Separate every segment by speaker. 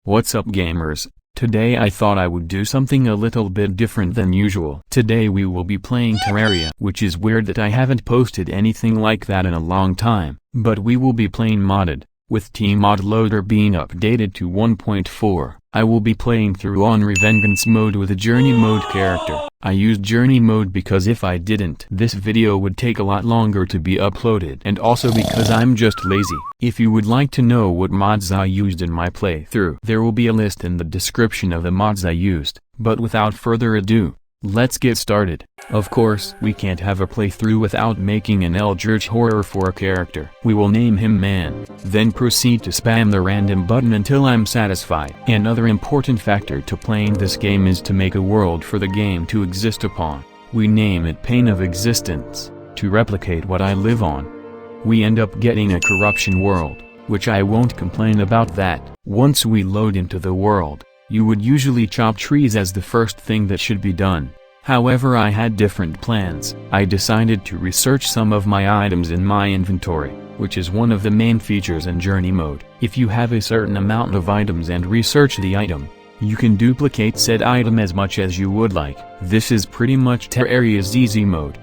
Speaker 1: What's up gamers? Today I thought I would do something a little bit different than usual. Today we will be playing Terraria, which is weird that I haven't posted anything like that in a long time, but we will be playing modded, with tModLoader being updated to 1.4. I will be playing through on Revengeance mode with a journey mode character. I used journey mode because if I didn't, this video would take a lot longer to be uploaded, and also because I'm just lazy. If you would like to know what mods I used in my playthrough, there will be a list in the description of the mods I used, but without further ado, let's get started. Of course, we can't have a playthrough without making an eldritch horror for a character. We will name him Man, then proceed to spam the random button until I'm satisfied. Another important factor to playing this game is to make a world for the game to exist upon. We name it Plane of Existence, to replicate what I live on. We end up getting a corruption world, which I won't complain about that. Once we load into the world, you would usually chop trees as the first thing that should be done. However, I had different plans. I decided to research some of my items in my inventory, which is one of the main features in journey mode. If you have a certain amount of items and research the item, you can duplicate said item as much as you would like. This is pretty much Terraria's easy mode.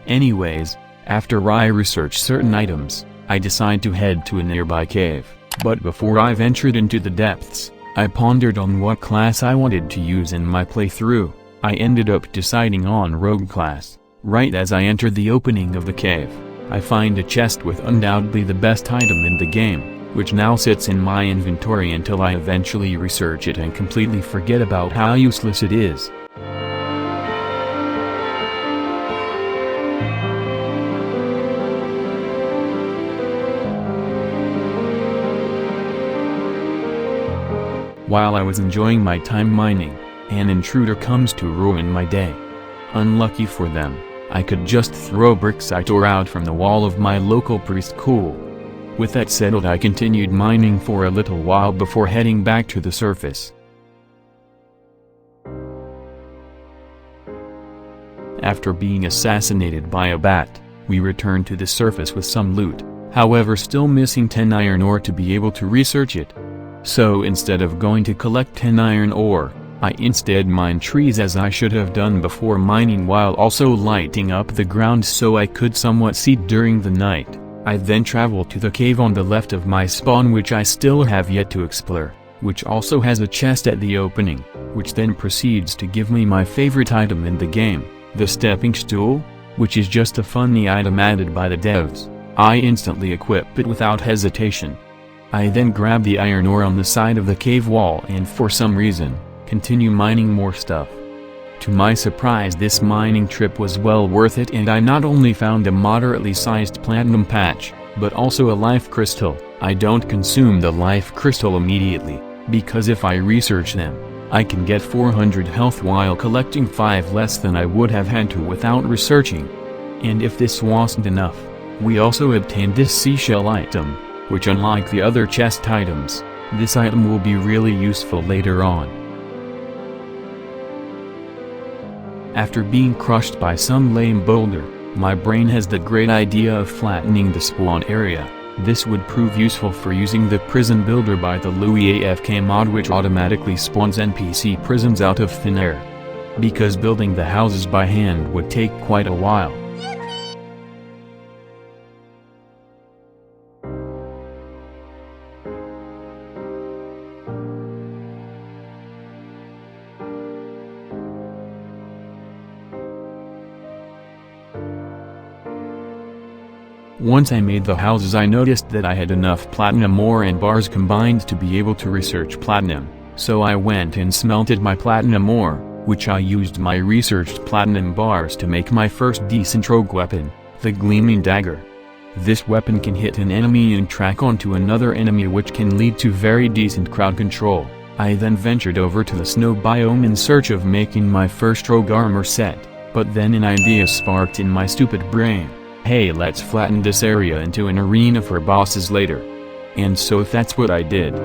Speaker 1: Anyways, after I research certain items, I decide to head to a nearby cave. But before I ventured into the depths, I pondered on what class I wanted to use in my playthrough. I ended up deciding on Rogue class. Right as I entered the opening of the cave, I find a chest with undoubtedly the best item in the game, which now sits in my inventory until I eventually research it and completely forget about how useless it is. While I was enjoying my time mining, an intruder comes to ruin my day. Unlucky for them, I could just throw bricks I tore out from the wall of my local preschool. With that settled, I continued mining for a little while before heading back to the surface. After being assassinated by a bat, we returned to the surface with some loot, however still missing 10 iron ore to be able to research it. So instead of going to collect 10 iron ore, I instead mined trees as I should have done before mining, while also lighting up the ground so I could somewhat see during the night. I then traveled to the cave on the left of my spawn, which I still have yet to explore, which also has a chest at the opening, which then proceeds to give me my favorite item in the game, the stepping stool, which is just a funny item added by the devs. I instantly equip it without hesitation. I then grab the iron ore on the side of the cave wall and for some reason, continue mining more stuff. To my surprise, this mining trip was well worth it, and I not only found a moderately sized platinum patch, but also a life crystal. I don't consume the life crystal immediately, because if I research them, I can get 400 health while collecting 5 less than I would have had to without researching. And if this wasn't enough, we also obtained this seashell item, which unlike the other chest items, this item will be really useful later on. After being crushed by some lame boulder, my brain has the great idea of flattening the spawn area. This would prove useful for using the prison builder by the Luiafk mod, which automatically spawns NPC prisons out of thin air. Because building the houses by hand would take quite a while. Once I made the houses, I noticed that I had enough platinum ore and bars combined to be able to research platinum, so I went and smelted my platinum ore, which I used my researched platinum bars to make my first decent rogue weapon, the Gleaming Dagger. This weapon can hit an enemy and track onto another enemy, which can lead to very decent crowd control. I then ventured over to the snow biome in search of making my first rogue armor set, but then an idea sparked in my stupid brain. Hey, let's flatten this area into an arena for bosses later. And so that's what I did.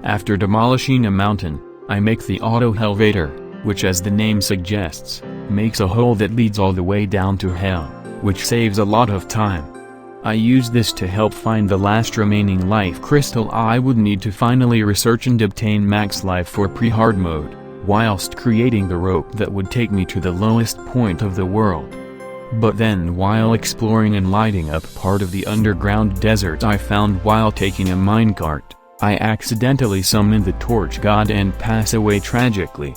Speaker 1: After demolishing a mountain, I make the auto-elevator, which as the name suggests, makes a hole that leads all the way down to hell, which saves a lot of time. I use this to help find the last remaining life crystal I would need to finally research and obtain max life for pre-hard mode, whilst creating the rope that would take me to the lowest point of the world. But then while exploring and lighting up part of the underground desert I found while taking a minecart, I accidentally summon the torch god and pass away tragically.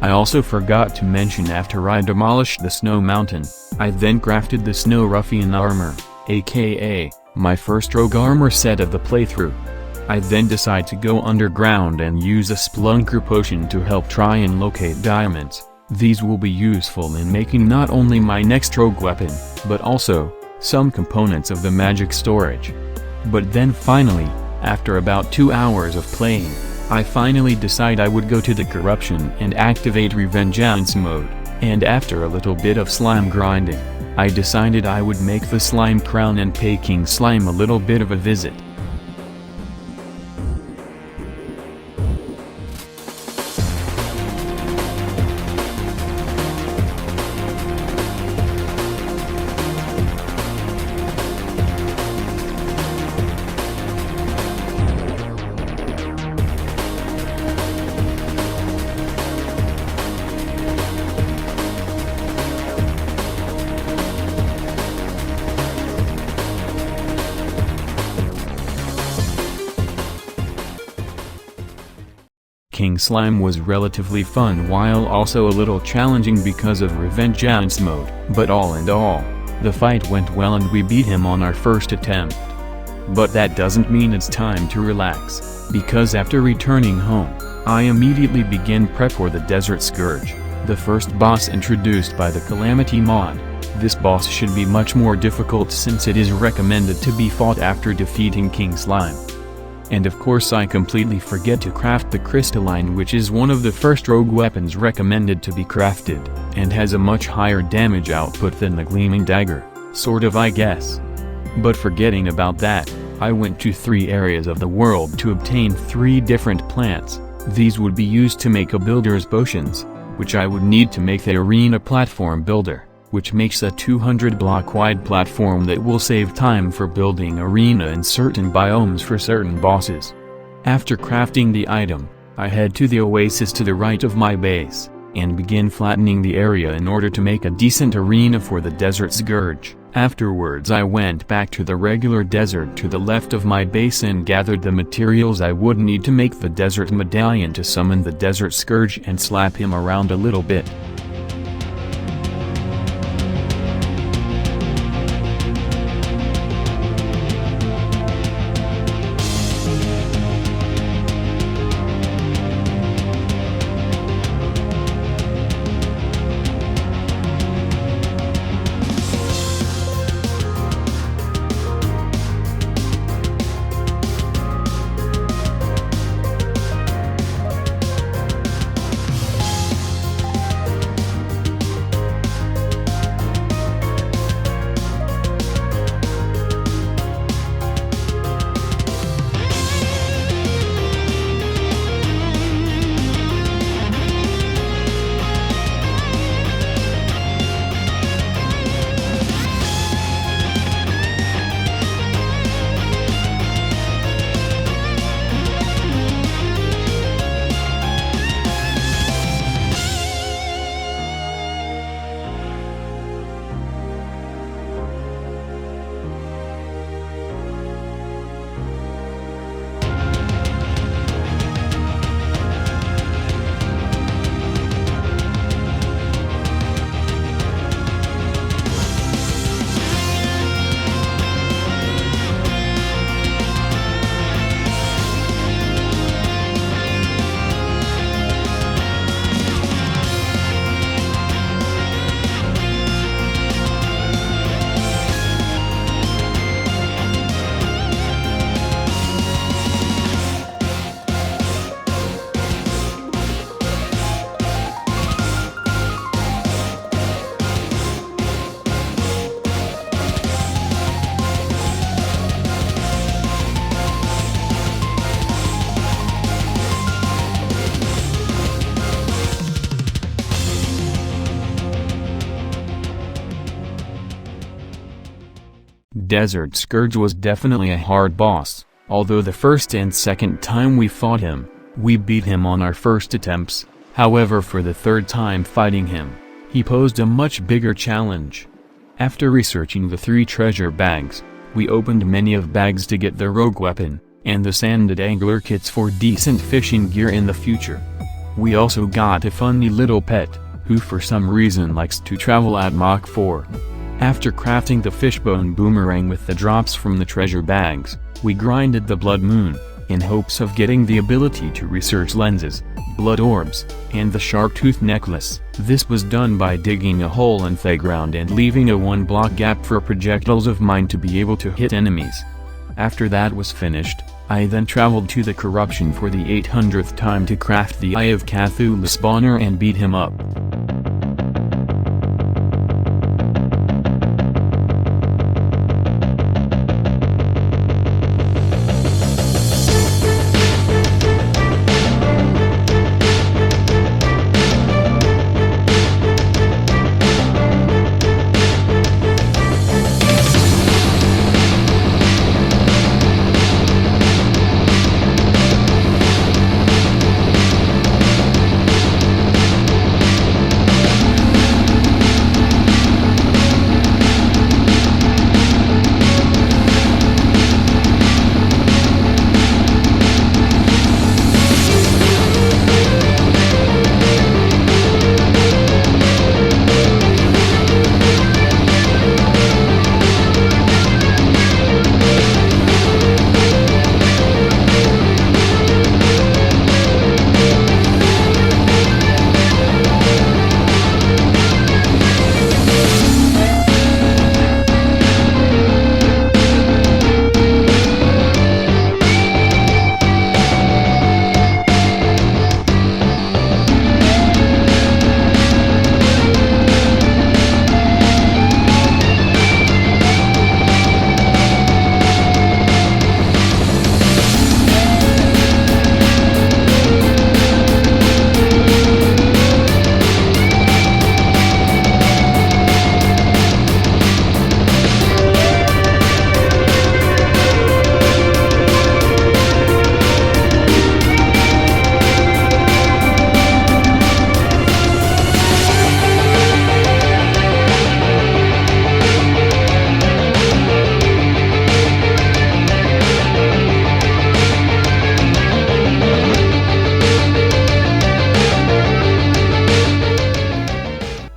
Speaker 1: I also forgot to mention after I demolished the snow mountain, I then crafted the Snowruffian armor, aka, my first rogue armor set of the playthrough. I then decide to go underground and use a Splunker potion to help try and locate diamonds. These will be useful in making not only my next rogue weapon, but also, some components of the magic storage. But then finally, after about 2 hours of playing, I finally decide I would go to the corruption and activate Revengeance mode, and after a little bit of slime grinding, I decided I would make the slime crown and pay King Slime a little bit of a visit. King Slime was relatively fun while also a little challenging because of Revengeance mode, but all in all, the fight went well and we beat him on our first attempt. But that doesn't mean it's time to relax, because after returning home, I immediately begin prep for the Desert Scourge, the first boss introduced by the Calamity Mod. This boss should be much more difficult since it is recommended to be fought after defeating King Slime. And of course I completely forget to craft the crystalline, which is one of the first rogue weapons recommended to be crafted, and has a much higher damage output than the gleaming dagger, sort of I guess. But forgetting about that, I went to 3 areas of the world to obtain 3 different plants. These would be used to make a builder's potions, which I would need to make the arena platform builder, which makes a 200 block wide platform that will save time for building arena in certain biomes for certain bosses. After crafting the item, I head to the oasis to the right of my base, and begin flattening the area in order to make a decent arena for the Desert Scourge. Afterwards I went back to the regular desert to the left of my base and gathered the materials I would need to make the desert medallion to summon the Desert Scourge and slap him around a little bit. Desert Scourge was definitely a hard boss, although the first and second time we fought him, we beat him on our first attempts. However, for the third time fighting him, he posed a much bigger challenge. After researching the 3 treasure bags, we opened many of bags to get the rogue weapon, and the sanded angler kits for decent fishing gear in the future. We also got a funny little pet, who for some reason likes to travel at Mach 4. After crafting the fishbone boomerang with the drops from the treasure bags, we grinded the blood moon, in hopes of getting the ability to research lenses, blood orbs, and the shark tooth necklace. This was done by digging a hole in the ground and leaving a 1-block gap for projectiles of mine to be able to hit enemies. After that was finished, I then traveled to the corruption for the 800th time to craft the Eye of Cthulhu spawner and beat him up.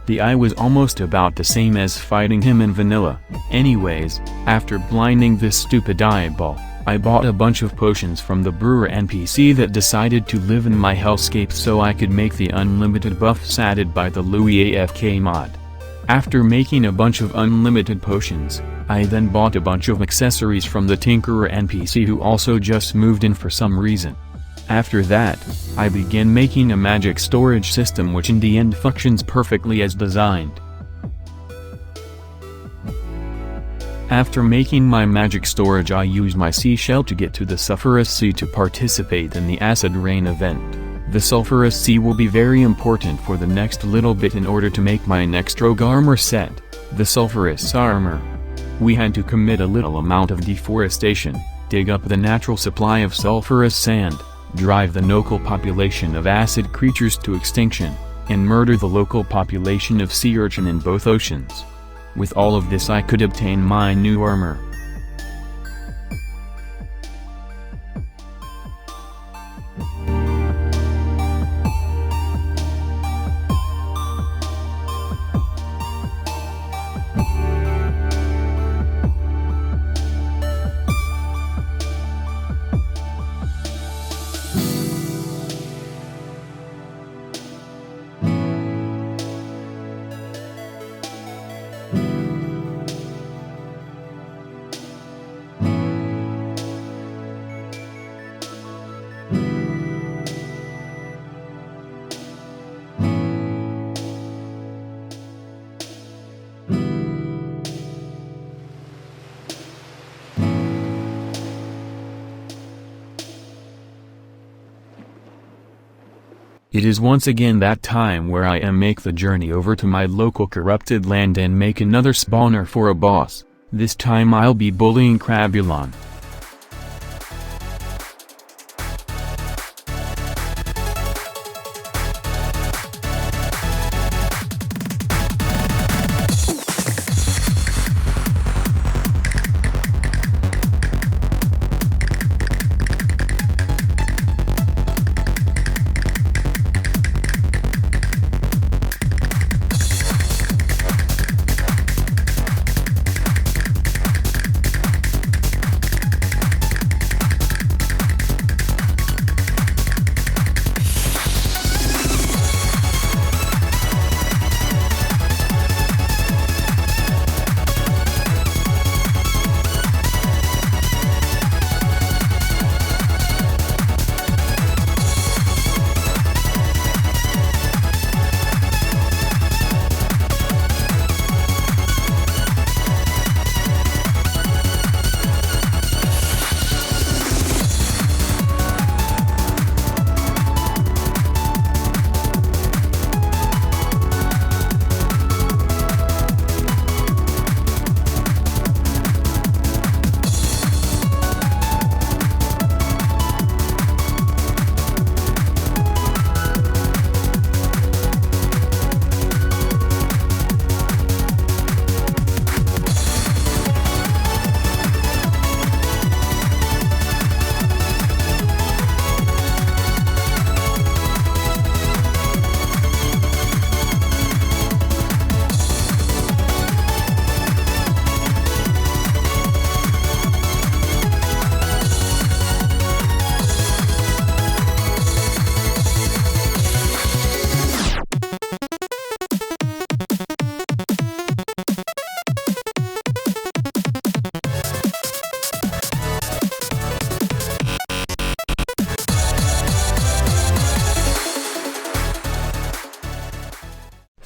Speaker 1: The eye was almost about the same as fighting him in vanilla. Anyways, after blinding this stupid eyeball, I bought a bunch of potions from the brewer NPC that decided to live in my hellscape so I could make the unlimited buffs added by the Luiafk mod. After making a bunch of unlimited potions, I then bought a bunch of accessories from the Tinkerer NPC who also just moved in for some reason. After that, I began making a magic storage system which in the end functions perfectly as designed. After making my magic storage, I used my seashell to get to the Sulphurous Sea to participate in the Acid Rain event. The Sulphurous Sea will be very important for the next little bit in order to make my next rogue armor set, the Sulphurous Armor. We had to commit a little amount of deforestation, dig up the natural supply of sulphurous sand, drive the local population of acid creatures to extinction, and murder the local population of sea urchin in both oceans. With all of this I could obtain my new armor. It is once again that time where I make the journey over to my local corrupted land and make another spawner for a boss. This time I'll be bullying Crabulon.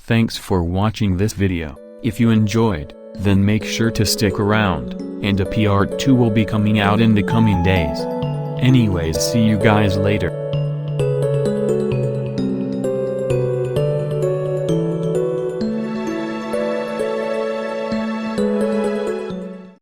Speaker 1: Thanks for watching this video. If you enjoyed, then make sure to stick around, and a PR2 will be coming out in the coming days. Anyways, see you guys later.